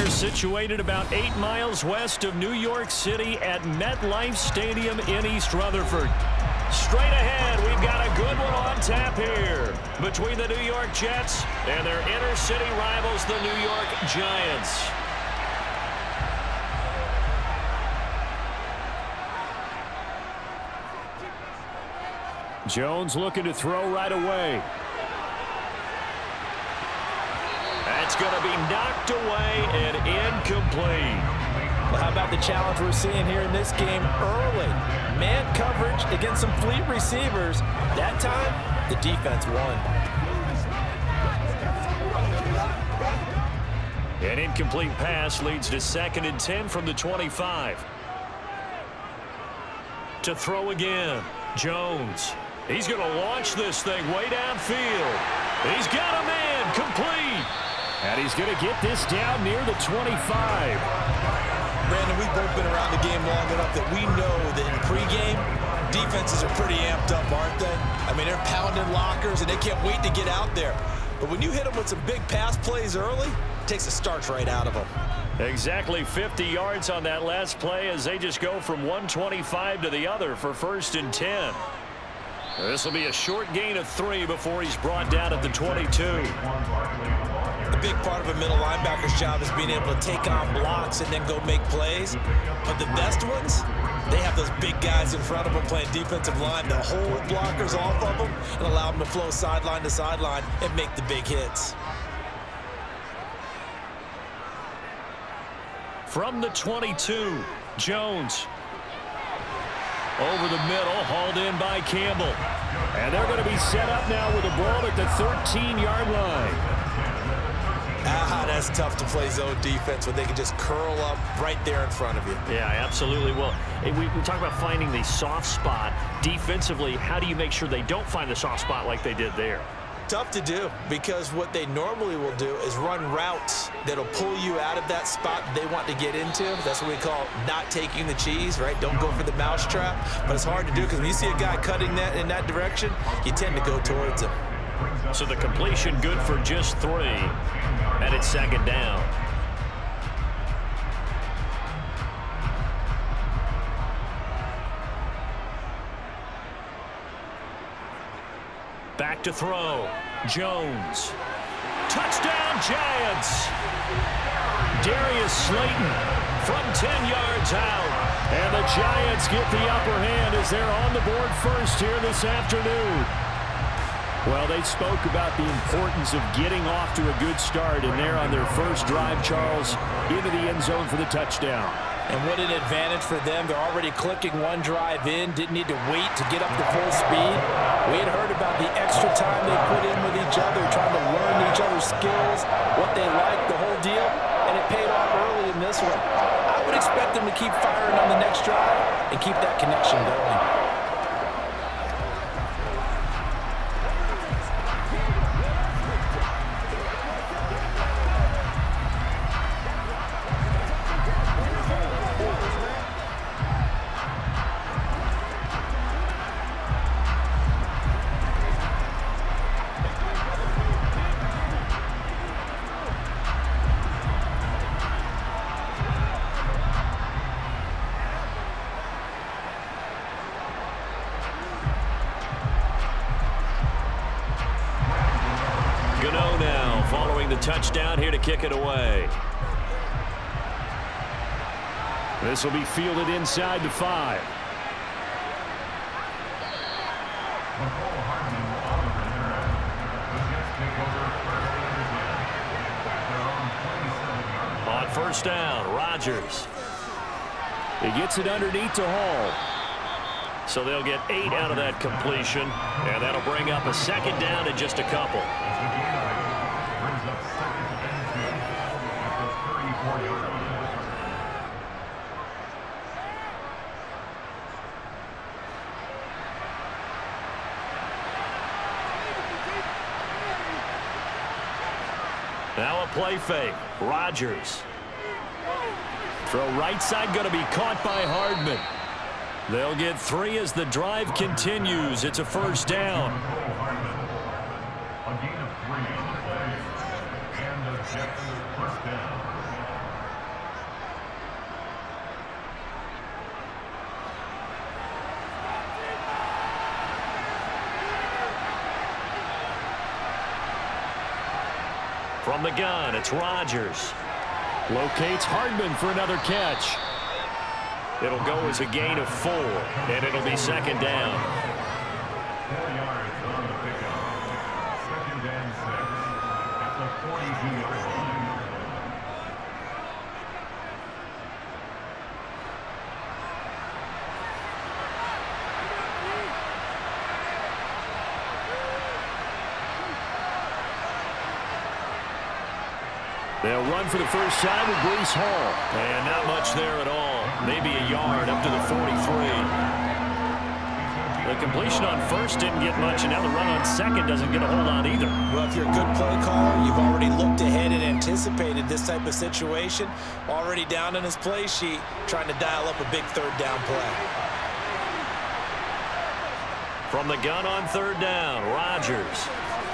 They're situated about 8 miles west of New York City at MetLife Stadium in East Rutherford. Straight ahead, we've got a good one on tap here between the New York Jets and their inner city rivals, the New York Giants. Jones looking to throw right away. That's going to be knocked away and incomplete. Well, how about the challenge we're seeing here in this game early? Man coverage against some fleet receivers. That time, the defense won. An incomplete pass leads to 2nd and 10 from the 25. To throw again, Jones. He's going to launch this thing way downfield. He's got a man complete. And he's going to get this down near the 25. Brandon, we've both been around the game long enough that we know that in pregame, defenses are pretty amped up, aren't they? I mean, they're pounding lockers, and they can't wait to get out there. But when you hit them with some big pass plays early, it takes the starch right out of them. Exactly 50 yards on that last play as they just go from 125 to the other for 1st and 10. This will be a short gain of 3 before he's brought down at the 22. A big part of a middle linebacker's job is being able to take on blocks and then go make plays. But the best ones, they have those big guys in front of them playing defensive line to hold blockers off of them and allow them to flow sideline to sideline and make the big hits. From the 22, Jones. Over the middle, hauled in by Campbell. And they're going to be set up now with a ball at the 13-yard line. That's tough to play zone defense when they can just curl up right there in front of you. Yeah, absolutely. Well, we talk about finding the soft spot. Defensively, how do you make sure they don't find the soft spot like they did there? Tough to do, because what they normally will do is run routes that'll pull you out of that spot they want to get into. That's what we call not taking the cheese, right? Don't go for the mousetrap. But it's hard to do because when you see a guy cutting that in that direction, you tend to go towards him. So the completion good for just 3, and it's 2nd down. Back to throw. Jones. Touchdown, Giants. Darius Slayton from 10 yards out. And the Giants get the upper hand as they're on the board first here this afternoon. Well, they spoke about the importance of getting off to a good start, and they're on their first drive, Charles, into the end zone for the touchdown. And what an advantage for them. They're already clicking one drive in, didn't need to wait to get up to full speed. We had heard about the extra time they put in with each other, trying to learn each other's skills, what they like, the whole deal, and it paid off early in this one. I would expect them to keep firing on the next drive and keep that connection going. Touchdown here to kick it away. This will be fielded inside the 5. On 1st down, Rodgers. He gets it underneath to Hall. So they'll get 8 out of that completion, and that'll bring up a 2nd down in just a couple. Now a play fake. Rodgers. Throw right side going to be caught by Hardman. They'll get 3 as the drive continues. It's a 1st down. From the gun, it's Rodgers. Locates Hardman for another catch. It'll go as a gain of 4, and it'll be second down. 4 yards on the pickup. Second and 6 at the 42-yard line. They'll run for the first time with Breece Hall. And not much there at all. Maybe a yard up to the 43. The completion on first didn't get much, and now the run on second doesn't get a hold on either. Well, if you're a good play caller, you've already looked ahead and anticipated this type of situation. Already down in his play sheet, trying to dial up a big third down play. From the gun on third down, Rodgers.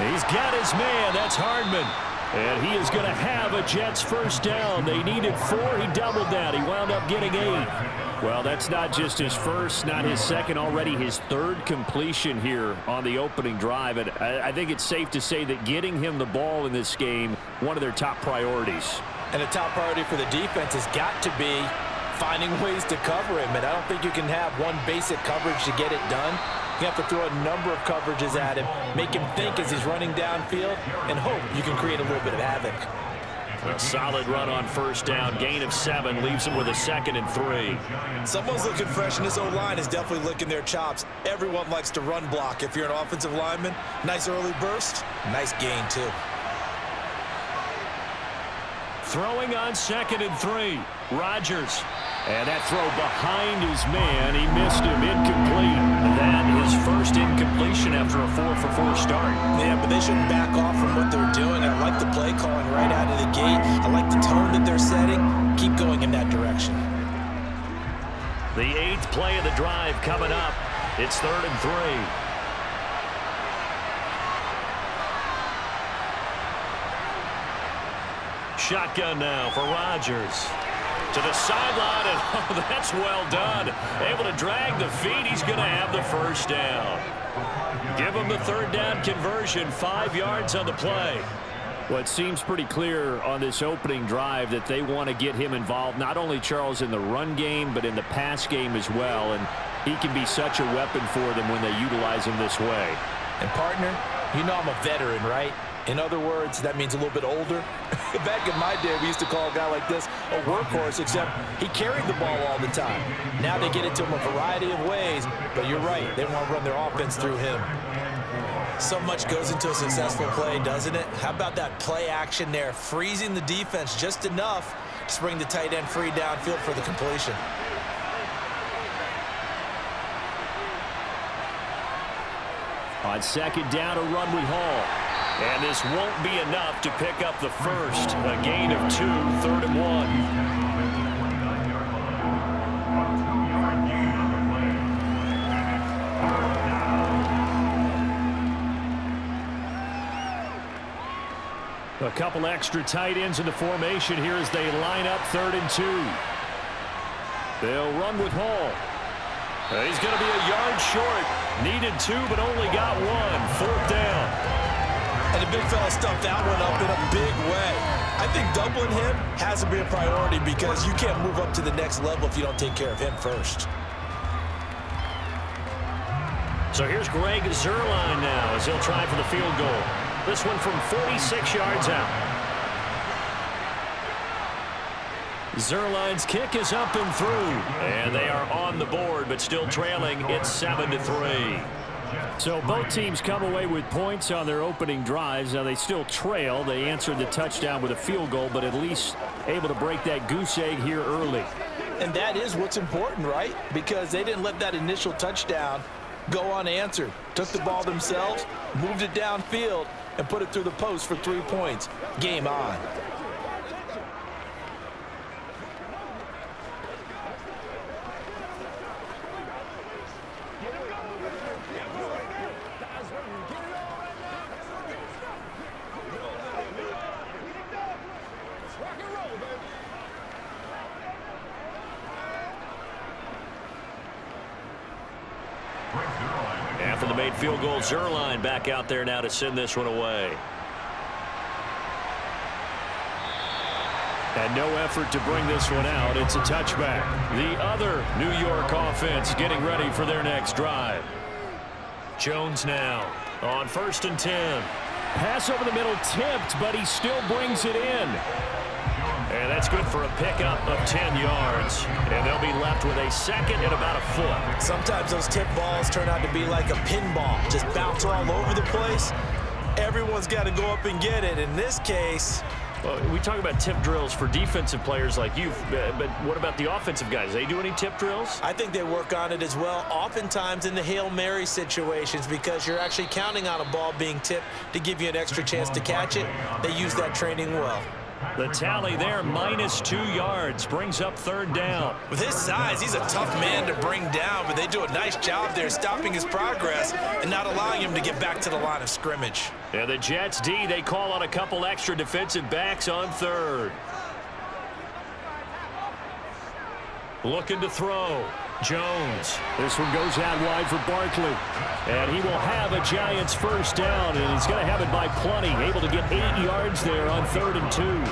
He's got his man. That's Hardman. And he is going to have a Jets first down. They needed 4. He doubled that. He wound up getting 8. Well, that's not just his first, not his second, already his third completion here on the opening drive. And I think it's safe to say that getting him the ball in this game, one of their top priorities. And the top priority for the defense has got to be finding ways to cover him. And I don't think you can have one basic coverage to get it done. You have to throw a number of coverages at him, make him think as he's running downfield, and hope you can create a little bit of havoc. A solid run on first down. Gain of 7 leaves him with a 2nd and 3. Someone's looking fresh, and this O-line is definitely licking their chops. Everyone likes to run block. If you're an offensive lineman, nice early burst, nice gain too. Throwing on 2nd and 3. Rodgers. And that throw behind his man. He missed him. Incomplete. That is first incompletion after a 4-for-4 start. Yeah, but they shouldn't back off from what they're doing. I like the play calling right out of the gate. I like the tone that they're setting. Keep going in that direction. The 8th play of the drive coming up. It's 3rd and 3. Shotgun now for Rodgers. To the sideline, and oh, that's well done. Able to drag the feet. He's going to have the first down. Give him the third down conversion. 5 yards on the play. Well, it seems pretty clear on this opening drive that they want to get him involved, not only, Charles, in the run game, but in the pass game as well. And he can be such a weapon for them when they utilize him this way. And, partner, you know I'm a veteran, right? In other words, that means a little bit older. Back in my day, we used to call a guy like this a workhorse, except he carried the ball all the time. Now they get it to him a variety of ways, but you're right. They want to run their offense through him. So much goes into a successful play, doesn't it? How about that play action there, freezing the defense just enough to bring the tight end free downfield for the completion. On second down, a run with Hall. And this won't be enough to pick up the first. A gain of 2, 3rd and 1. A couple extra tight ends in the formation here as they line up 3rd and 2. They'll run with Hall. He's going to be a yard short. Needed 2, but only got 1. 4th down. And the big fella stuffed that one up in a big way. I think doubling him has to be a priority because you can't move up to the next level if you don't take care of him first. So here's Greg Zuerlein now as he'll try for the field goal. This one from 46 yards out. Zuerlein's kick is up and through. And they are on the board, but still trailing. It's 7-3. So both teams come away with points on their opening drives. Now they still trail. They answered the touchdown with a field goal, but at least able to break that goose egg here early. And that is what's important, right? Because they didn't let that initial touchdown go unanswered. Took the ball themselves, moved it downfield, and put it through the post for 3 points. Game on. After the made field goal, Zuerlein back out there now to send this one away. And no effort to bring this one out. It's a touchback. The other New York offense getting ready for their next drive. Jones now on 1st and 10. Pass over the middle tipped, but he still brings it in. And that's good for a pickup of 10 yards. And they'll be left with a second and about a foot. Sometimes those tip balls turn out to be like a pinball. Just bounce all over the place. Everyone's got to go up and get it. In this case... Well, we talk about tip drills for defensive players like you, but what about the offensive guys? They do any tip drills? I think they work on it as well, oftentimes in the Hail Mary situations, because you're actually counting on a ball being tipped to give you an extra chance to catch it. They use that training well. The tally there, -2 yards, brings up 3rd down. With his size, he's a tough man to bring down, but they do a nice job there stopping his progress and not allowing him to get back to the line of scrimmage. And the Jets D, they call on a couple extra defensive backs on 3rd. Looking to throw. Jones. This one goes out wide for Barkley. And he will have a Giants 1st down, and he's going to have it by plenty. Able to get 8 yards there on 3rd and 2.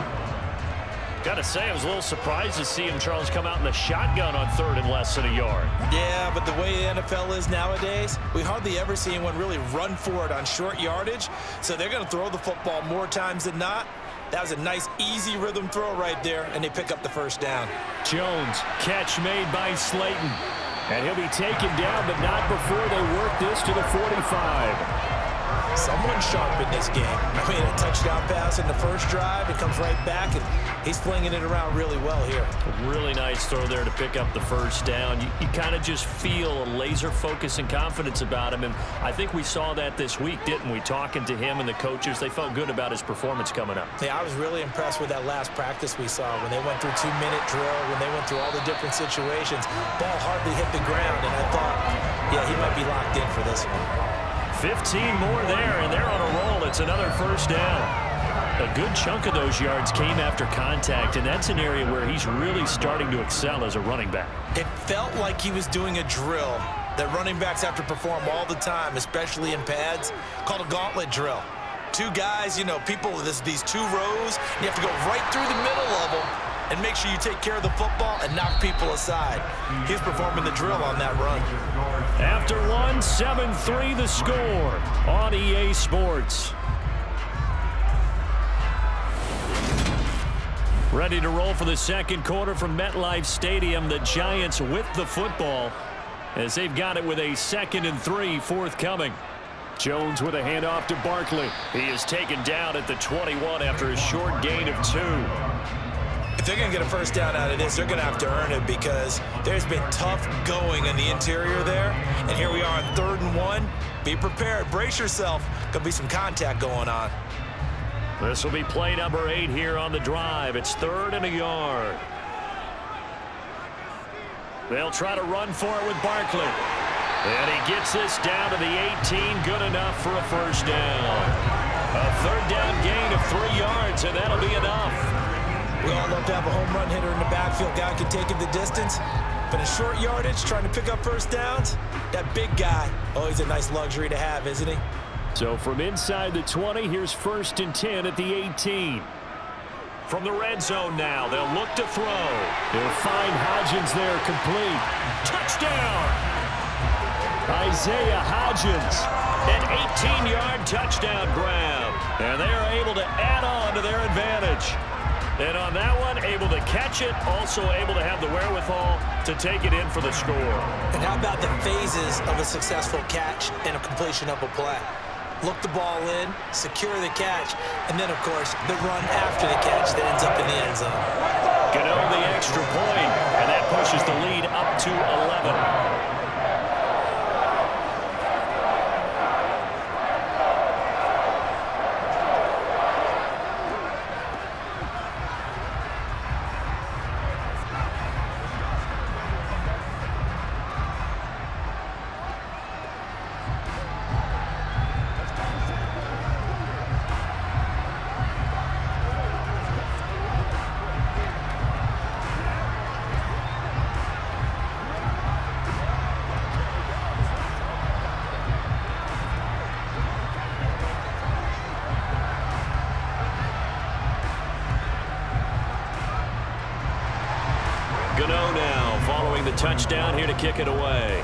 Got to say, I was a little surprised to see him, Charles, come out in the shotgun on 3rd and less than a yard. Yeah, but the way the NFL is nowadays, we hardly ever see anyone really run for it on short yardage. So they're going to throw the football more times than not. That was a nice, easy rhythm throw right there, and they pick up the 1st down. Jones, catch made by Slayton. And he'll be taken down, but not before they work this to the 45. Someone sharp in this game. I mean, a touchdown pass in the 1st drive. It comes right back, and he's flinging it around really well here. A really nice throw there to pick up the 1st down. You kind of just feel a laser focus and confidence about him, and I think we saw that this week, didn't we? Talking to him and the coaches, they felt good about his performance coming up. Yeah, I was really impressed with that last practice we saw when they went through 2-minute drill, when they went through all the different situations. Ball hardly hit the ground, and I thought, yeah, he might be locked in for this one. 15 more there, and they're on a roll. It's another 1st down. A good chunk of those yards came after contact, and that's an area where he's really starting to excel as a running back. It felt like he was doing a drill that running backs have to perform all the time, especially in pads, called a gauntlet drill. 2 guys, you know, people with these 2 rows, and you have to go right through the middle of them and make sure you take care of the football and knock people aside. He's performing the drill on that run. After one, 7-3 the score on EA Sports. Ready to roll for the 2nd quarter from MetLife Stadium. The Giants with the football as they've got it with a 2nd and 3 forthcoming. Jones with a handoff to Barkley. He is taken down at the 21 after a short gain of 2. If they're going to get a 1st down out of this, they're going to have to earn it because there's been tough going in the interior there. And here we are on 3rd and 1. Be prepared. Brace yourself. Going to be some contact going on. This will be play number 8 here on the drive. It's 3rd and a yard. They'll try to run for it with Barkley. And he gets this down to the 18. Good enough for a 1st down. A 3rd down gain of 3 yards, and that'll be enough. We all love to have a home run hitter in the backfield. Guy can take it the distance. But in short yardage, trying to pick up 1st downs, that big guy, oh, he's a nice luxury to have, isn't he? So from inside the 20, here's 1st and 10 at the 18. From the red zone now, they'll look to throw. They'll find Hodgins there, complete. Touchdown! Isaiah Hodgins, an 18-yard touchdown grab. And they are able to add on to their advantage. And on that one, able to catch it, also able to have the wherewithal to take it in for the score. And how about the phases of a successful catch and a completion of a play? Look the ball in, secure the catch, and then, of course, the run after the catch that ends up in the end zone. Gano the extra point, and that pushes the lead up to 11. Gano now following the touchdown here to kick it away.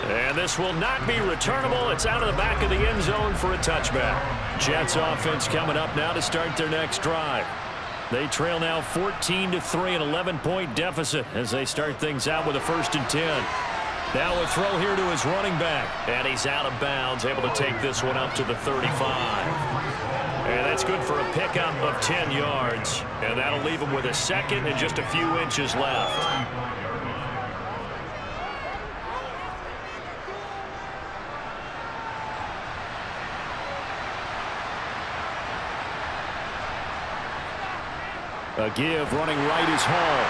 And this will not be returnable. It's out of the back of the end zone for a touchback. Jets offense coming up now to start their next drive. They trail now 14-3, an 11-point deficit as they start things out with a 1st and 10. Now a throw here to his running back. And he's out of bounds, able to take this one up to the 35. And that's good for a pickup of 10 yards. And that'll leave him with a 2nd and just a few inches left. A give running right is Hall.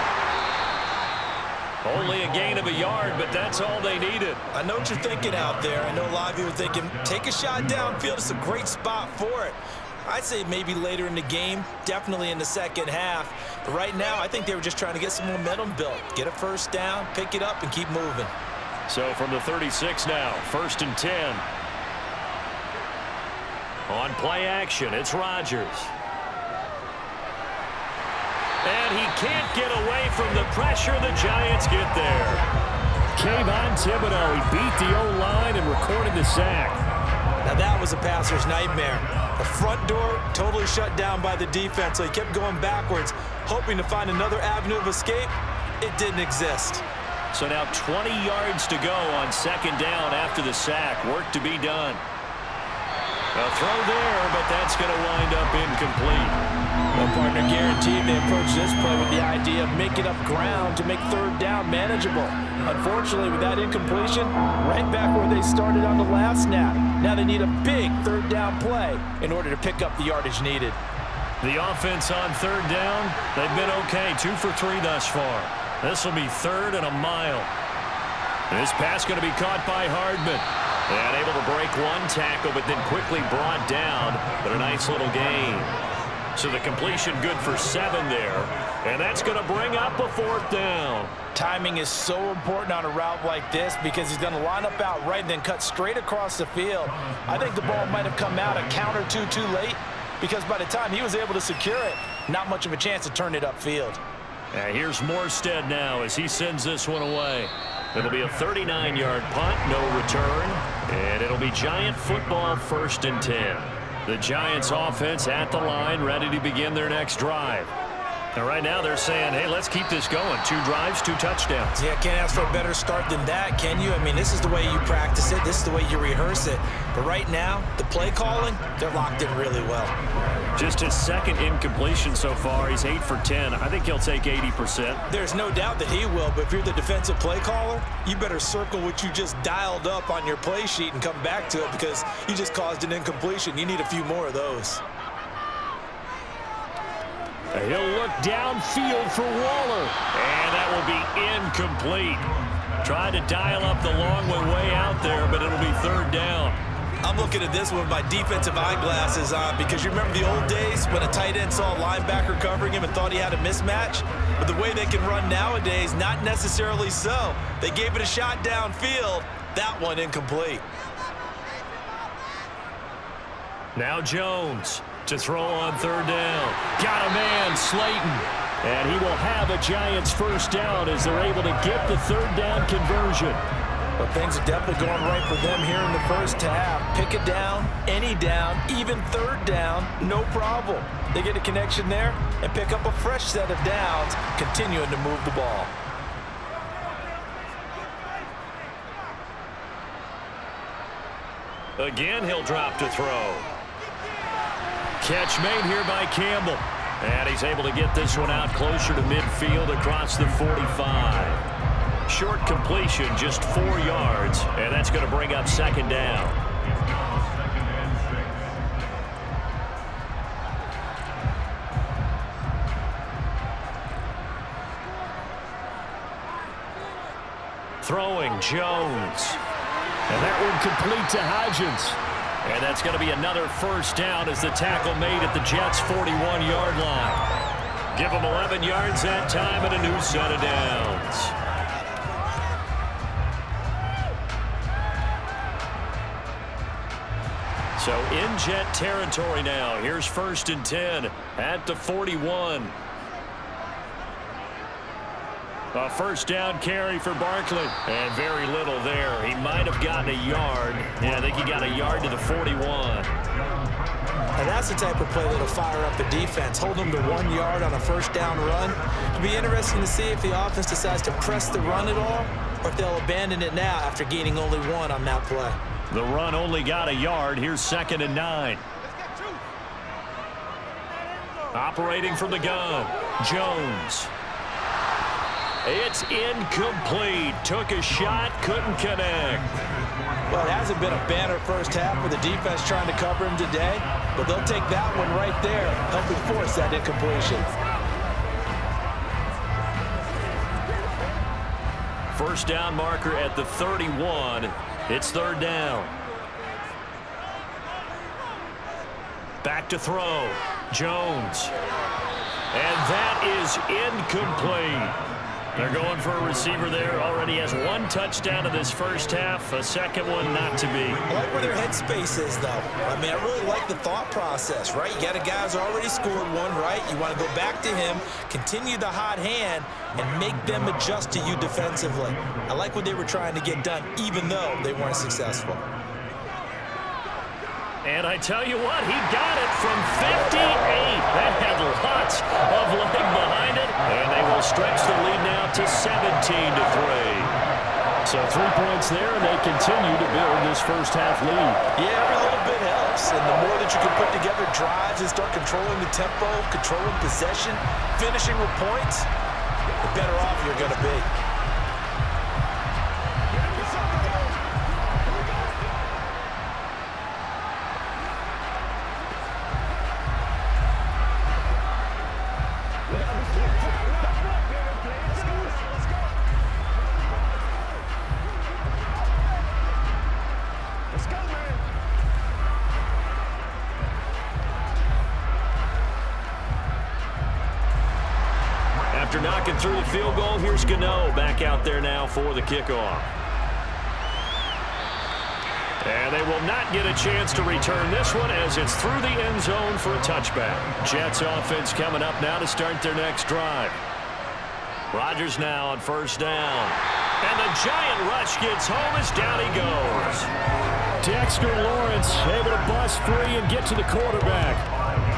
Only a gain of a yard, but that's all they needed. I know what you're thinking out there. I know a lot of you are thinking, take a shot downfield. It's a great spot for it. I'd say maybe later in the game, definitely in the second half. But right now, I think they were just trying to get some momentum built. Get a 1st down, pick it up, and keep moving. So from the 36 now, 1st and 10. On play action, it's Rodgers. And he can't get away from the pressure. The Giants get there. Kayvon Thibodeau, he beat the O-line and recorded the sack. Now that was a passer's nightmare. The front door totally shut down by the defense, so he kept going backwards, hoping to find another avenue of escape. It didn't exist. So now 20 yards to go on 2nd down after the sack. Work to be done. A throw there, but that's going to wind up incomplete. Well, partner, guaranteed they approach this play with the idea of making up ground to make 3rd down manageable. Unfortunately, with that incompletion, right back where they started on the last snap. Now they need a big 3rd down play in order to pick up the yardage needed. The offense on 3rd down, they've been okay, 2 for 3 thus far. This will be 3rd and a mile. This pass going to be caught by Hardman. And able to break one tackle, but then quickly brought down. But a nice little gain. So the completion good for 7 there. And that's going to bring up a 4th down. Timing is so important on a route like this because he's going to line up out right and then cut straight across the field. I think the ball might have come out a count or two too late because by the time he was able to secure it, not much of a chance to turn it upfield. Here's Morstead now as he sends this one away. It'll be a 39-yard punt, no return, and it'll be Giant football 1st and 10. The Giants offense at the line, ready to begin their next drive. And right now they're saying, hey, let's keep this going. 2 drives, 2 touchdowns. Yeah, can't ask for a better start than that, can you? I mean, this is the way you practice it. This is the way you rehearse it. But right now, the play calling, they're locked in really well. Just his 2nd incompletion so far. He's 8 for 10. I think he'll take 80%. There's no doubt that he will, but if you're the defensive play caller, you better circle what you just dialed up on your play sheet and come back to it because you just caused an incompletion. You need a few more of those. He'll look downfield for Waller. And that will be incomplete. Tried to dial up the long way out there, but it'll be 3rd down. I'm looking at this one with my defensive eyeglasses on because you remember the old days when a tight end saw a linebacker covering him and thought he had a mismatch? But the way they can run nowadays, not necessarily so. They gave it a shot downfield. That one incomplete. Now Jones to throw on 3rd down. Got a man, Slayton. And he will have a Giants 1st down as they're able to get the 3rd down conversion. But things are definitely going right for them here in the 1st half. Pick a down, any down, even 3rd down, no problem. They get a connection there and pick up a fresh set of downs, continuing to move the ball. Again, he'll drop to throw. Catch made here by Campbell. And he's able to get this one out closer to midfield across the 45. Short completion, just 4 yards, and that's going to bring up 2nd down. Throwing Jones. And that one complete to Hodgins. And that's going to be another 1st down as the tackle made at the Jets' 41-yard line. Give them 11 yards that time and a new set of downs. So in Jet territory now. Here's 1st and 10 at the 41. A first down carry for Barkley. And very little there. He might have gotten a yard. Yeah, I think he got a yard to the 41. And that's the type of play that'll fire up the defense. Hold them to 1 yard on a first down run. It'll be interesting to see if the offense decides to press the run at all, or if they'll abandon it now after gaining only 1 on that play. The run only got a yard. Here's 2nd and 9. Operating from the gun, Jones. It's incomplete. Took a shot, couldn't connect. Well, it hasn't been a banner first half for the defense trying to cover him today, but they'll take that one right there, helping force that incompletion. First down marker at the 31. It's 3rd down. Back to throw. Jones. And that is incomplete. They're going for a receiver there. Already has 1 touchdown in this first half. A second one not to be. I like where their headspace is, though. I mean, I really like the thought process, right? You got a guy who's already scored 1, right? You want to go back to him, continue the hot hand, and make them adjust to you defensively. I like what they were trying to get done, even though they weren't successful. And I tell you what, he got it from 58. That had lots of leg behind it. And they will stretch the lead now to 17-3. So 3 points there, and they continue to build this first half lead. Yeah, every little bit helps. And the more that you can put together drives and start controlling the tempo, controlling possession, finishing with points, the better off you're going to be. After knocking through the field goal, here's Gano back out there now for the kickoff. And they will not get a chance to return this one as it's through the end zone for a touchback. Jets offense coming up now to start their next drive. Rodgers now on 1st down. And the giant rush gets home as down he goes. Dexter Lawrence able to bust free and get to the quarterback.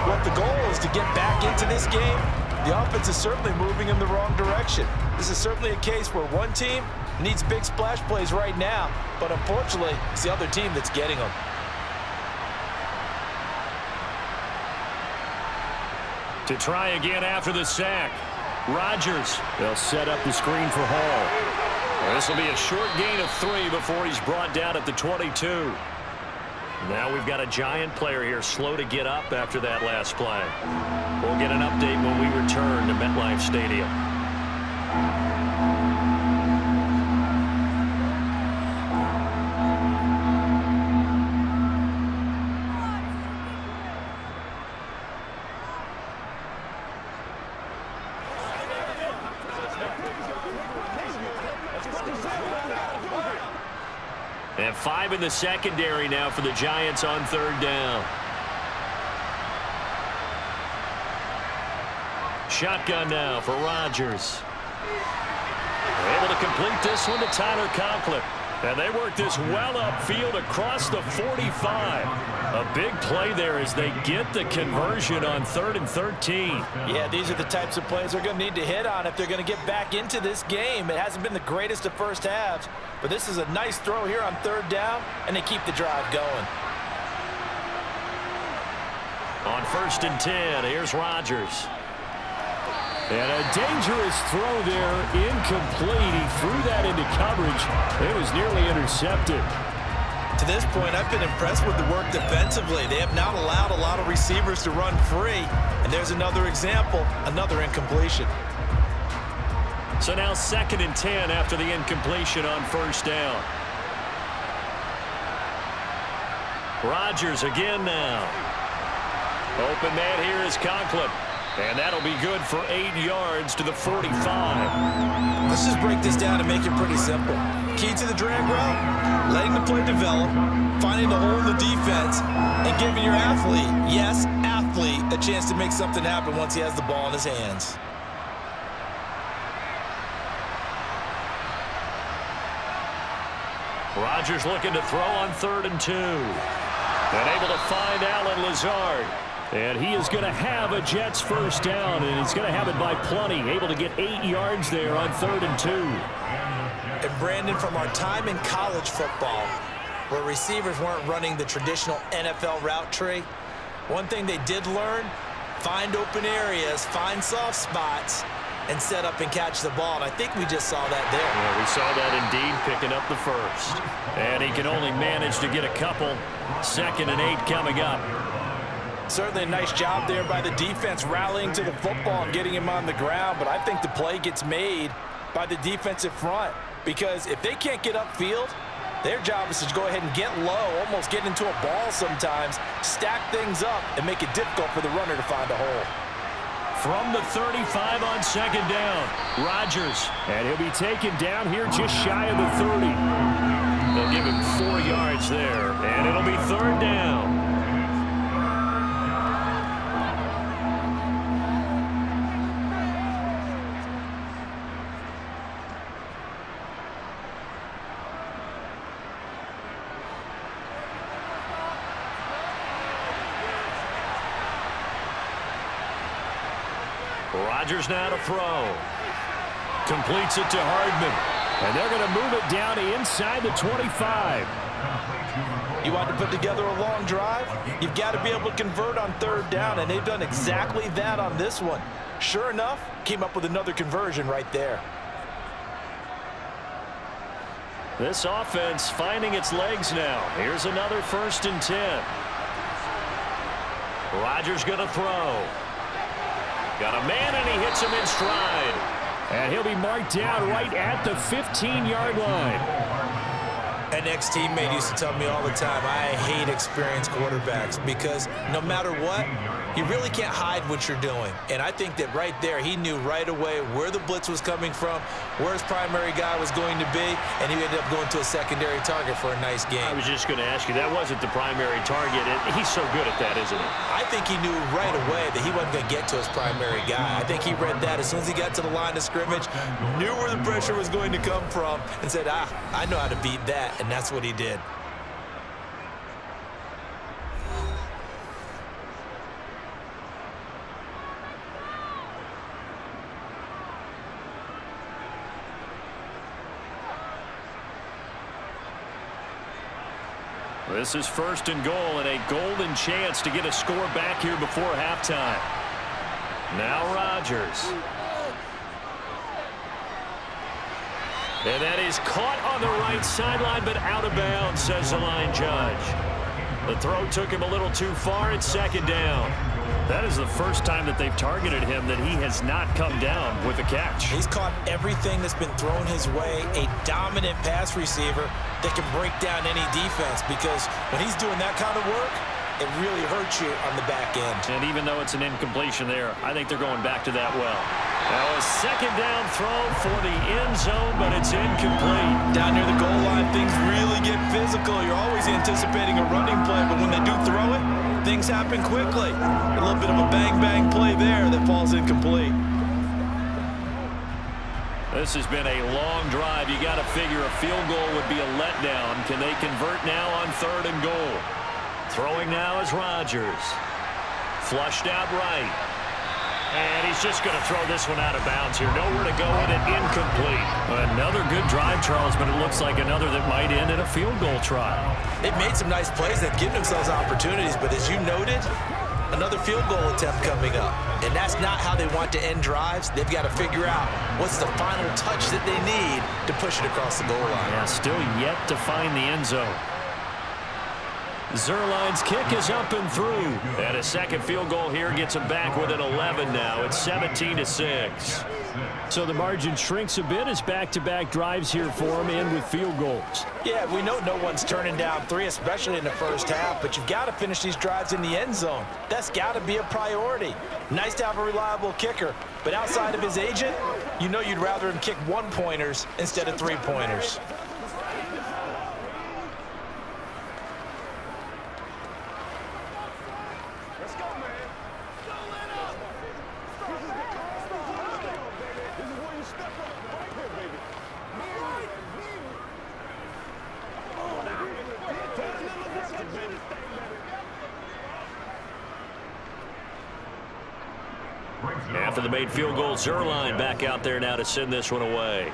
Well, the goal is to get back into this game. The offense is certainly moving in the wrong direction. This is certainly a case where one team needs big splash plays right now, but unfortunately, it's the other team that's getting them. To try again after the sack. Rodgers. They'll set up the screen for Hall. This will be a short gain of 3 before he's brought down at the 22. Now we've got a giant player here slow to get up after that last play. We'll get an update when we return to MetLife Stadium. And 5 in the secondary now for the Giants on 3rd down. Shotgun now for Rodgers. They're able to complete this one to Tyler Conklin. And they work this well upfield across the 45. A big play there as they get the conversion on 3rd and 13. Yeah, these are the types of plays they're going to need to hit on if they're going to get back into this game. It hasn't been the greatest of first halves, but this is a nice throw here on 3rd down, and they keep the drive going. On 1st and 10, here's Rodgers. And a dangerous throw there, incomplete. He threw that into coverage. It was nearly intercepted. To this point, I've been impressed with the work defensively. They have not allowed a lot of receivers to run free. And there's another example, another incompletion. So now 2nd and 10 after the incompletion on 1st down. Rodgers again now. Open man here is Conklin. And that'll be good for 8 yards to the 45. Let's just break this down and make it pretty simple. Key to the drag route, letting the play develop, finding the hole in the defense, and giving your athlete, yes, athlete, a chance to make something happen once he has the ball in his hands. Rodgers looking to throw on 3rd and 2. And able to find Allen Lazard. And he is going to have a Jets first down, and he's going to have it by plenty. Able to get 8 yards there on 3rd and 2. And Brandon, from our time in college football, where receivers weren't running the traditional NFL route tree, one thing they did learn, find open areas, find soft spots, and set up and catch the ball. And I think we just saw that there. Yeah, we saw that indeed, picking up the first. And he can only manage to get a couple. 2nd and 8 coming up. Certainly a nice job there by the defense rallying to the football and getting him on the ground. But I think the play gets made by the defensive front, because if they can't get upfield, their job is to go ahead and get low, almost get into a ball sometimes, stack things up, and make it difficult for the runner to find a hole. From the 35 on 2nd down, Rodgers. And he'll be taken down here just shy of the 30. They'll give him 4 yards there, and it'll be 3rd down. Rodgers now to throw. Completes it to Hardman. And they're going to move it down inside the 25. You want to put together a long drive? You've got to be able to convert on 3rd down, and they've done exactly that on this one. Sure enough, came up with another conversion right there. This offense finding its legs now. Here's another 1st and 10. Rodgers going to throw. Got a man, and he hits him in stride. And he'll be marked down right at the 15-yard line. An ex-teammate used to tell me all the time, I hate experienced quarterbacks, because no matter what, you really can't hide what you're doing. And I think that right there, he knew right away where the blitz was coming from, where his primary guy was going to be, and he ended up going to a secondary target for a nice game. I was just going to ask you, that wasn't the primary target. He's so good at that, isn't he? I think he knew right away that he wasn't going to get to his primary guy. I think he read that as soon as he got to the line of scrimmage, knew where the pressure was going to come from, and said, I know how to beat that, and that's what he did. This is 1st and goal, and a golden chance to get a score back here before halftime. Now Rodgers. And that is caught on the right sideline, but out of bounds, says the line judge. The throw took him a little too far. It's 2nd down. That is the first time that they've targeted him that he has not come down with a catch. He's caught everything that's been thrown his way. A dominant pass receiver that can break down any defense, because when he's doing that kind of work, it really hurts you on the back end. And even though it's an incompletion there, I think they're going back to that well. Now a 2nd down throw for the end zone, but it's incomplete. Down near the goal line, things really get physical. You're always anticipating a running play, but when they do throw it, things happen quickly. A little bit of a bang-bang play there that falls incomplete. This has been a long drive. You got to figure a field goal would be a letdown. Can they convert now on 3rd and goal? Throwing now is Rodgers. Flushed out right. And he's just going to throw this one out of bounds here. Nowhere to go in it, incomplete. Another good drive, Charles, but it looks like another that might end in a field goal try. They've made some nice plays. They've given themselves opportunities, but as you noted, another field goal attempt coming up. And that's not how they want to end drives. They've got to figure out what's the final touch that they need to push it across the goal line. Yeah, still yet to find the end zone. Zerline's kick is up and through. And a second field goal here gets him back within 11 now. It's 17-6. So the margin shrinks a bit as back-to-back drives here for them and with field goals. Yeah, we know no one's turning down 3, especially in the first half, but you've got to finish these drives in the end zone. That's got to be a priority. Nice to have a reliable kicker, but outside of his agent, you know you'd rather him kick 1-pointers instead of 3-pointers. After the made field goal, Zerline back out there now to send this one away.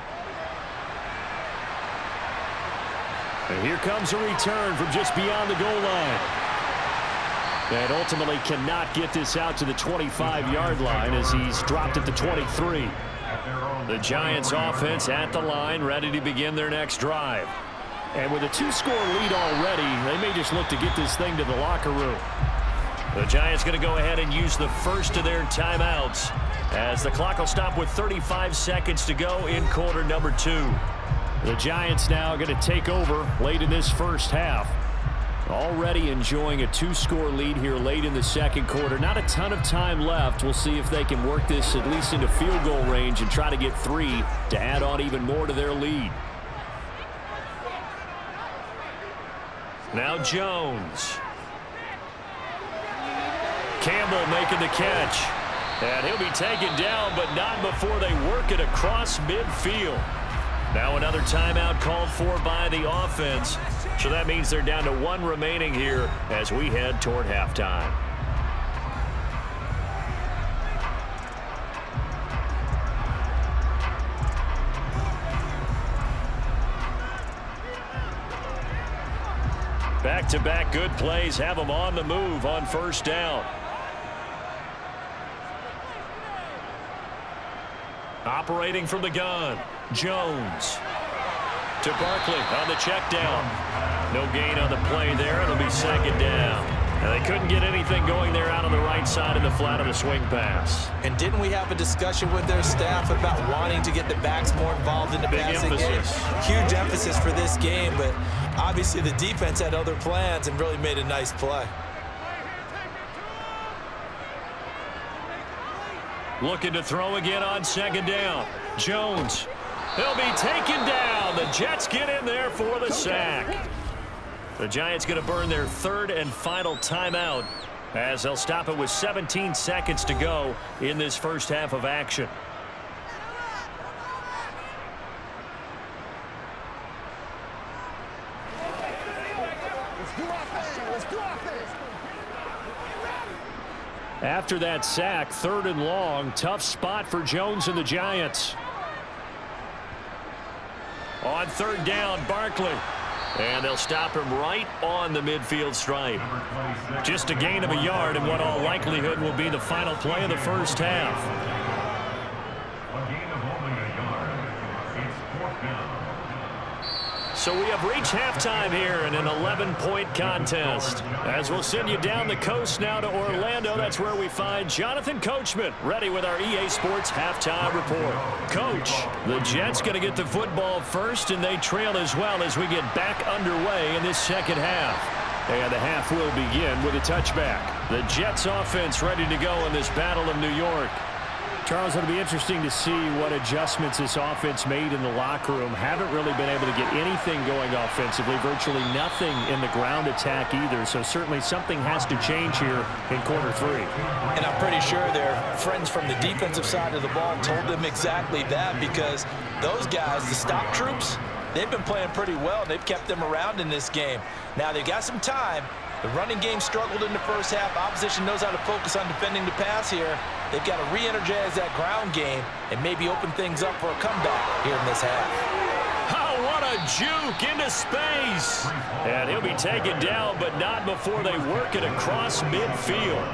And here comes a return from just beyond the goal line. And ultimately cannot get this out to the 25-yard line as he's dropped at the 23. The Giants offense at the line, ready to begin their next drive. And with a 2-score lead already, they may just look to get this thing to the locker room. The Giants going to go ahead and use the first of their timeouts as the clock will stop with 35 seconds to go in quarter number 2. The Giants now going to take over late in this first half. Already enjoying a 2-score lead here late in the second quarter. Not a ton of time left. We'll see if they can work this at least into field goal range and try to get 3 to add on even more to their lead. Now Jones. Campbell making the catch. And he'll be taken down, but not before they work it across midfield. Now another timeout called for by the offense. So that means they're down to 1 remaining here as we head toward halftime. Back-to-back good plays have them on the move on first down. Operating from the gun, Jones to Barkley on the check down. No gain on the play there. It'll be second down. And they couldn't get anything going there out on the right side of the flat of the swing pass. And didn't we have a discussion with their staff about wanting to get the backs more involved in the passing game? Huge emphasis for this game, but obviously the defense had other plans and really made a nice play. Looking to throw again on second down. Jones. He'll be taken down. The Jets get in there for the sack. The Giants going to burn their 3rd and final timeout as they'll stop it with 17 seconds to go in this first half of action. After that sack, 3rd and long, tough spot for Jones and the Giants. On 3rd down, Barkley. And they'll stop him right on the midfield stripe. Just a gain of a yard in what all likelihood will be the final play of the first half. A gain of only a yard. It's 4th down. So we have reached halftime here in an 11-point contest. As we'll send you down the coast now to Orlando, that's where we find Jonathan Coachman, ready with our EA Sports halftime report. Coach, the Jets going to get the football first, and they trail as well as we get back underway in this second half. And the half will begin with a touchback. The Jets offense ready to go in this Battle of New York. Charles, it'll be interesting to see what adjustments this offense made in the locker room. Haven't really been able to get anything going offensively, virtually nothing in the ground attack either. So certainly something has to change here in quarter 3. And I'm pretty sure their friends from the defensive side of the ball told them exactly that, because those guys, the stop troops, they've been playing pretty well. They've kept them around in this game. Now they've got some time. The running game struggled in the first half. Opposition knows how to focus on defending the pass here. They've got to re-energize that ground game and maybe open things up for a comeback here in this half. Oh, what a juke into space. And he'll be taken down, but not before they work it across midfield.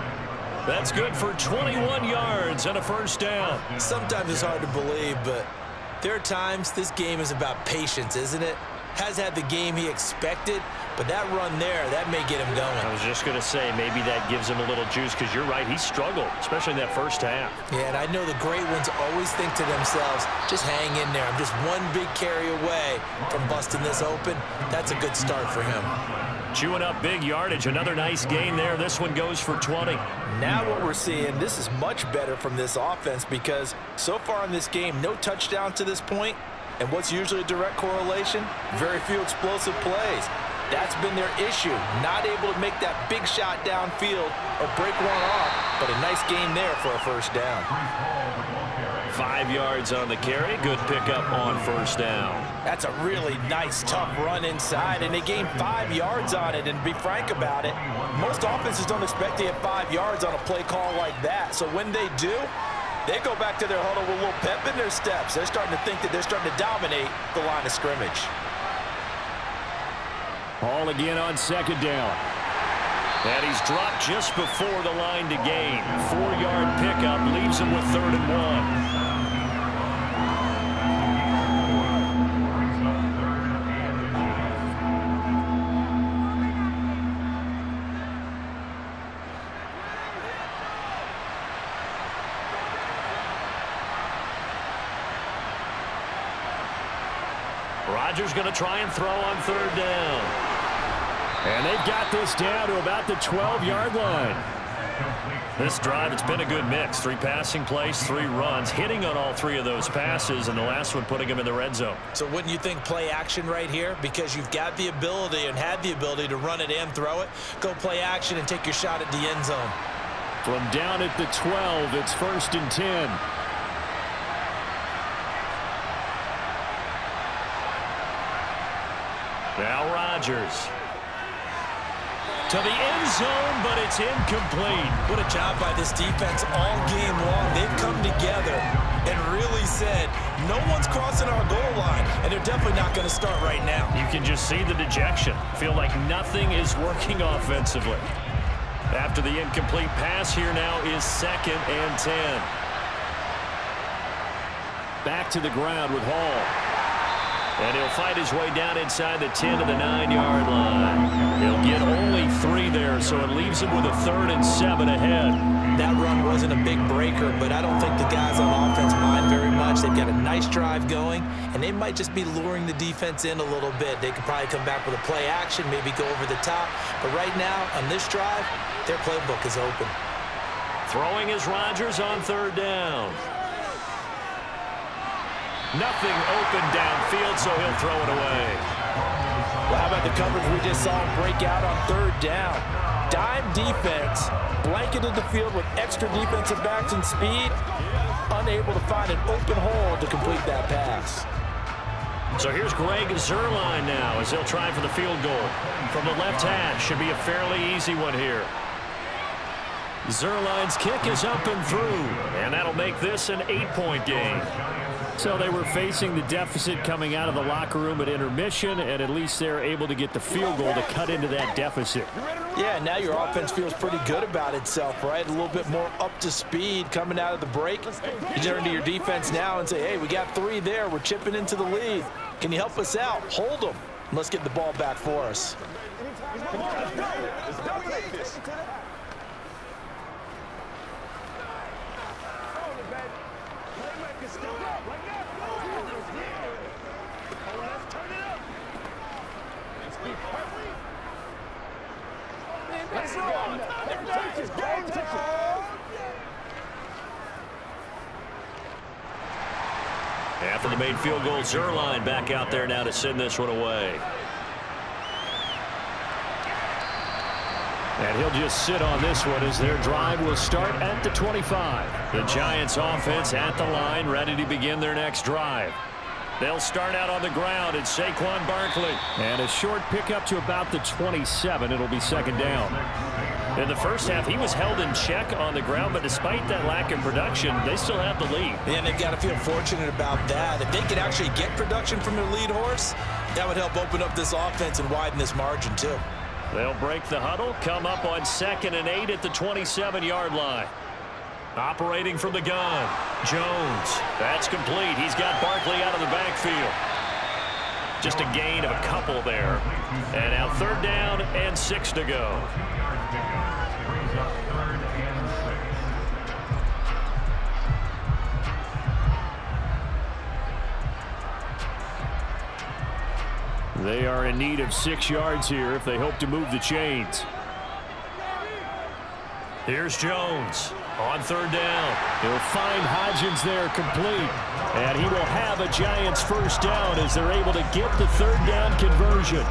That's good for 21 yards and a first down. Sometimes it's hard to believe, but there are times this game is about patience, isn't it? Has had the game he expected, But that run there, that may get him going. I was just going to say, maybe that gives him a little juice, because you're right, he struggled, especially in that first half. Yeah, and I know the great ones always think to themselves, just hang in there. I'm just one big carry away from busting this open. That's a good start for him. Chewing up big yardage. Another nice gain there. This one goes for 20. Now what we're seeing, this is much better from this offense, because so far in this game, no touchdown to this point. And what's usually a direct correlation? Very few explosive plays. That's been their issue. Not able to make that big shot downfield or break one off, but a nice gain there for a first down. 5 yards on the carry. Good pickup on first down. That's a really nice, tough run inside, and they gained 5 yards on it. And to be frank about it, most offenses don't expect to get 5 yards on a play call like that. So when they do, they go back to their huddle with a little pep in their steps. They're starting to think that they're starting to dominate the line of scrimmage. Ball again on second down. And he's dropped just before the line to gain. 4-yard pickup leaves him with 3rd and 1. Rodgers going to try and throw on 3rd down. And they've got this down to about the 12-yard line. This drive, it's been a good mix. 3 passing plays, 3 runs, hitting on all 3 of those passes, and the last one putting them in the red zone. So wouldn't you think play action right here? Because you've got the ability and had the ability to run it and throw it. Go play action and take your shot at the end zone. From down at the 12, it's 1st and 10. Now Rodgers. To the end zone, but it's incomplete. What a job by this defense all game long. They've come together and really said, no one's crossing our goal line, and they're definitely not going to start right now. You can just see the dejection. Feel like nothing is working offensively. After the incomplete pass, here now is 2nd and 10. Back to the ground with Hall. And he'll fight his way down inside the 10 to the 9-yard line. He'll get only 3 there, so it leaves him with a 3rd and 7 ahead. That run wasn't a big breaker, but I don't think the guys on offense mind very much. They've got a nice drive going, and they might just be luring the defense in a little bit. They could probably come back with a play action, maybe go over the top. But right now, on this drive, their playbook is open. Throwing is Rodgers on 3rd down. Nothing open downfield, so he'll throw it away. Well, how about the coverage we just saw him break out on 3rd down? Dime defense, blanketed the field with extra defensive backs and speed, unable to find an open hole to complete that pass. So here's Greg Zuerlein now as he'll try for the field goal. From the left hash, should be a fairly easy one here. Zuerlein's kick is up and through, and that'll make this an 8-point game. So they were facing the deficit coming out of the locker room at intermission, and at least they're able to get the field goal to cut into that deficit. Yeah, now your offense feels pretty good about itself, right? A little bit more up to speed coming out of the break. You turn to your defense now and say, hey, we got 3 there. We're chipping into the lead. Can you help us out? Hold them. Let's get the ball back for us. After the made field goal, Zuerlein back out there now to send this one away. And he'll just sit on this one as their drive will start at the 25. The Giants offense at the line, ready to begin their next drive. They'll start out on the ground. It's Saquon Barkley. And a short pickup to about the 27. It'll be 2nd down. In the first half, he was held in check on the ground, but despite that lack of production, they still have the lead. Yeah, and they've got to feel fortunate about that. If they could actually get production from their lead horse, that would help open up this offense and widen this margin, too. They'll break the huddle, come up on 2nd and 8 at the 27-yard line. Operating from the gun, Jones. That's complete. He's got Barkley out of the backfield. Just a gain of a couple there. And now 3rd down and 6 to go. Brings up 3rd and 6. They are in need of 6 yards here if they hope to move the chains. Here's Jones on 3rd down. He'll find Hodgins there complete. And he will have a Giants 1st down as they're able to get the 3rd down conversion.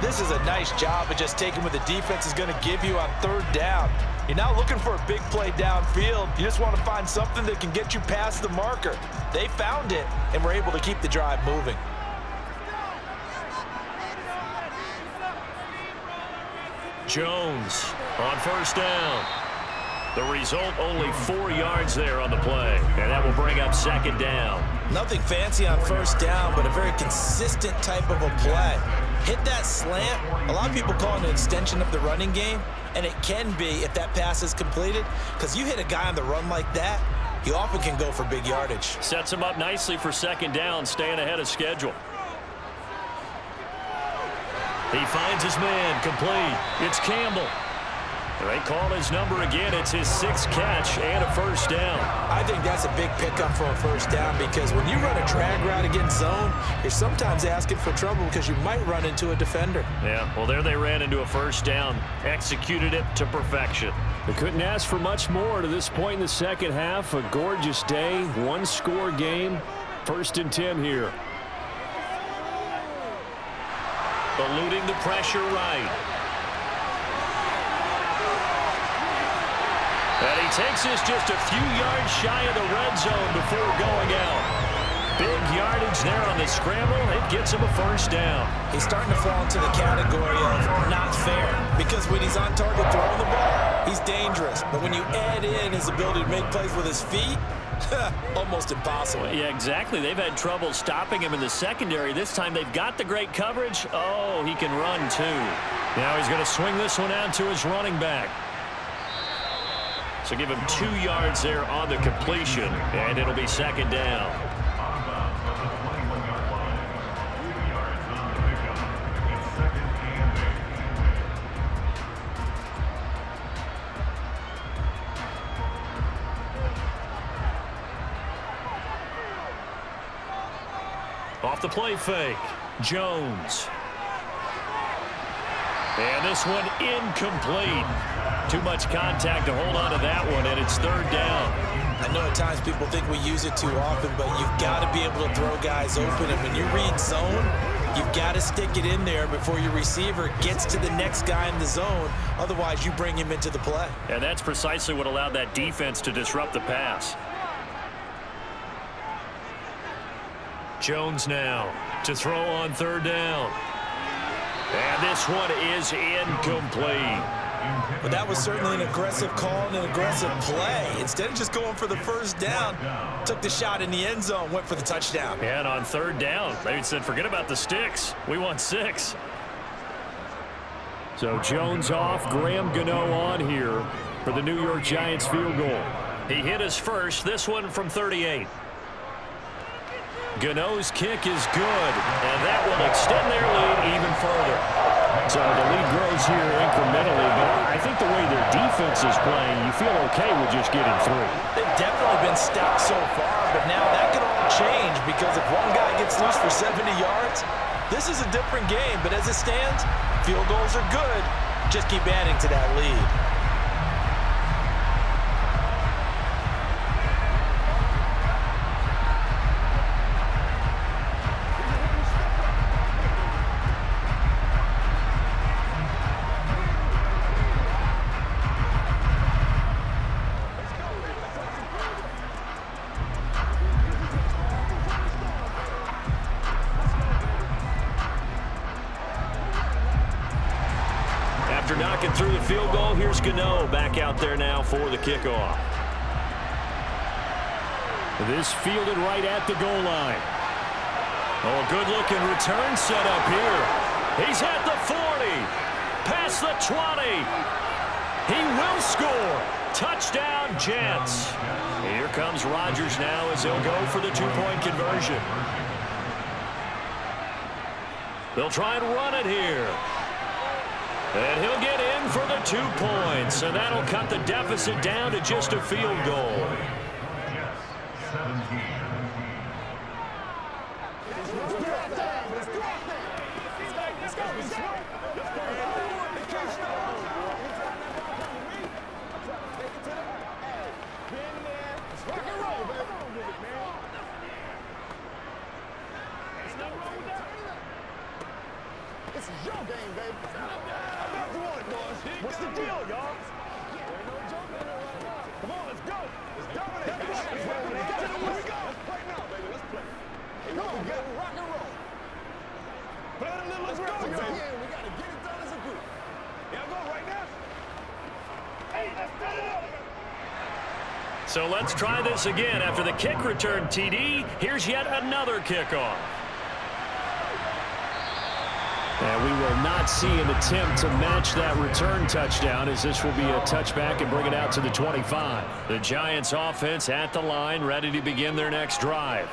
This is a nice job of just taking what the defense is going to give you on 3rd down. You're not looking for a big play downfield. You just want to find something that can get you past the marker. They found it and were able to keep the drive moving. Jones on 1st down. The result, only 4 yards there on the play. And that will bring up 2nd down. Nothing fancy on 1st down, but a very consistent type of a play. Hit that slant. A lot of people call it an extension of the running game, and it can be if that pass is completed, because you hit a guy on the run like that, you often can go for big yardage. Sets him up nicely for 2nd down, staying ahead of schedule. He finds his man, complete. It's Campbell. They call his number again. It's his 6th catch and a 1st down. I think that's a big pickup for a 1st down, because when you run a drag route against zone, you're sometimes asking for trouble because you might run into a defender. Yeah, well, there they ran into a 1st down. Executed it to perfection. They couldn't ask for much more to this point in the 2nd half. A gorgeous day, 1-score game. 1st and 10 here. Eluding the pressure right. And he takes this just a few yards shy of the red zone before going out. Big yardage there on the scramble. It gets him a 1st down. He's starting to fall into the category of not fair, because when he's on target throwing the ball, he's dangerous. But when you add in his ability to make plays with his feet, almost impossible. Well, yeah, exactly. They've had trouble stopping him in the secondary. This time they've got the great coverage. Oh, he can run too. Now he's going to swing this one out to his running back. So give him 2 yards there on the completion, and it'll be 2nd down. Off the play fake, Jones. And this one incomplete. Too much contact to hold on to that one, and it's 3rd down. I know at times people think we use it too often, but you've got to be able to throw guys open. And when you read zone, you've got to stick it in there before your receiver gets to the next guy in the zone. Otherwise, you bring him into the play. And that's precisely what allowed that defense to disrupt the pass. Jones now to throw on 3rd down. And this one is incomplete. But that was certainly an aggressive call and an aggressive play. Instead of just going for the 1st down, took the shot in the end zone, went for the touchdown. And on 3rd down, they said, forget about the sticks. We want 6. So Jones off, Graham Gano on here for the New York Giants field goal. He hit his first, this one from 38. Gano's kick is good, and that will extend their lead even further. So the lead grows here incrementally, but I think the way their defense is playing, you feel okay with just getting 3. They've definitely been stout so far, but now that can all change, because if one guy gets loose for 70 yards, this is a different game. But as it stands, field goals are good. Just keep adding to that lead. Knocking through the field goal, here's Gano back out there now for the kickoff. This fielded right at the goal line. Oh, good-looking return set up here. He's at the 40, past the 20. He will score. Touchdown, Jets. Here comes Rodgers now as he'll go for the 2-point conversion. They'll try and run it here. And he'll get in for the 2 points, and that'll cut the deficit down to just a field goal. Yes, 17. This is your game, baby. I'm doing it, boys. What's the deal, y'all? There's no joke in there right now. Come on, let's go. Let's dominate. Let's go. Here we go. Let's play now, baby. Let's play. Come on, baby. Rock and roll. Play it a little aggressive, baby. We got to get it done as a group. Y'all go right now. Hey, let's set it up. So let's try this again. After the kick return TD, here's yet another kickoff. And we will not see an attempt to match that return touchdown, as this will be a touchback and bring it out to the 25. The Giants offense at the line, ready to begin their next drive.